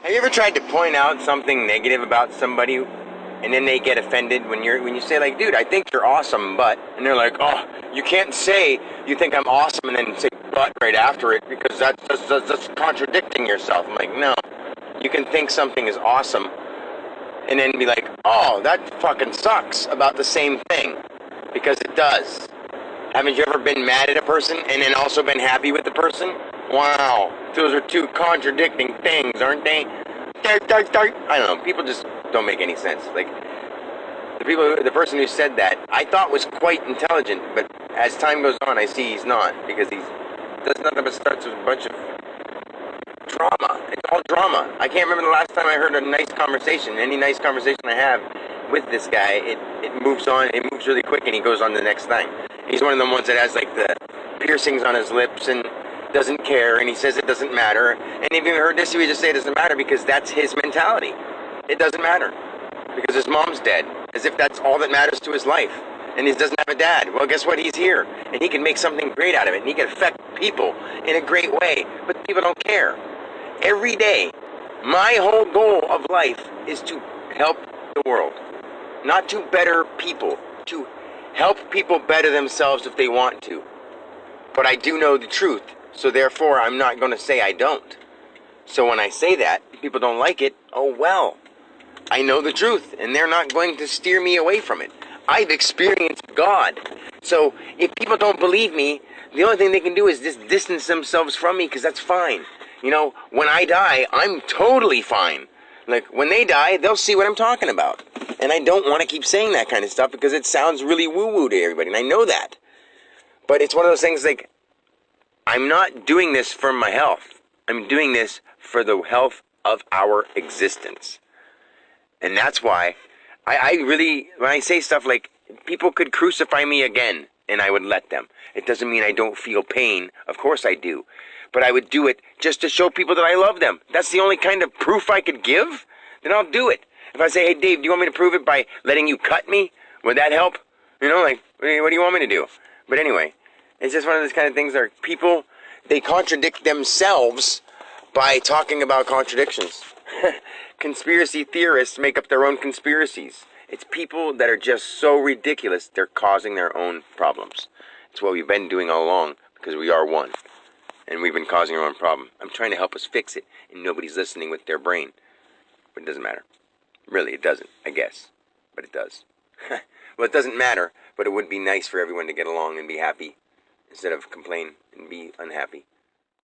Have you ever tried to point out something negative about somebody, and then they get offended when you say like, "Dude, I think you're awesome," but, and they're like, "Oh, you can't say you think I'm awesome and then say but right after it because that's contradicting yourself." I'm like, no, you can think something is awesome and then be like, "Oh, that fucking sucks" about the same thing, because it does. Haven't you ever been mad at a person and then also been happy with the person? Wow, those are two contradicting things, aren't they? I don't know. People just don't make any sense. Like the person who said that, I thought was quite intelligent, but as time goes on, I see he's not, because he does nothing but starts with a bunch of drama. It's all drama. I can't remember the last time I heard a nice conversation. Any nice conversation I have with this guy, it moves on. It moves really quick, and he goes on to the next thing. He's one of the ones that has like the piercings on his lips and doesn't care, and he says it doesn't matter. And if you heard this, he would just say it doesn't matter because that's his mentality. It doesn't matter because his mom's dead, as if that's all that matters to his life. And he doesn't have a dad. Well, guess what? He's here, and he can make something great out of it, and he can affect people in a great way. But people don't care. Every day, my whole goal of life is to help the world, not to better people, to help people better themselves if they want to. But I do know the truth, so therefore I'm not going to say I don't. So when I say that, people don't like it, oh well. I know the truth, and they're not going to steer me away from it. I've experienced God. So if people don't believe me, the only thing they can do is just distance themselves from me, because that's fine. You know, when I die, I'm totally fine. Like, when they die, they'll see what I'm talking about. And I don't want to keep saying that kind of stuff because it sounds really woo-woo to everybody, and I know that. But it's one of those things like, I'm not doing this for my health. I'm doing this for the health of our existence. And that's why I really, when I say stuff like, people could crucify me again, and I would let them. It doesn't mean I don't feel pain. Of course I do. But I would do it just to show people that I love them. That's the only kind of proof I could give. Then I'll do it. If I say, "Hey, Dave, do you want me to prove it by letting you cut me?" Would that help? You know, like, what do you want me to do? But anyway, it's just one of those kind of things where people, they contradict themselves by talking about contradictions. Conspiracy theorists make up their own conspiracies. It's people that are just so ridiculous, they're causing their own problems. It's what we've been doing all along, because we are one. And we've been causing our own problem. I'm trying to help us fix it, and nobody's listening with their brain. But it doesn't matter. Really, it doesn't, I guess. But it does. Well, it doesn't matter, but it would be nice for everyone to get along and be happy, instead of complain and be unhappy.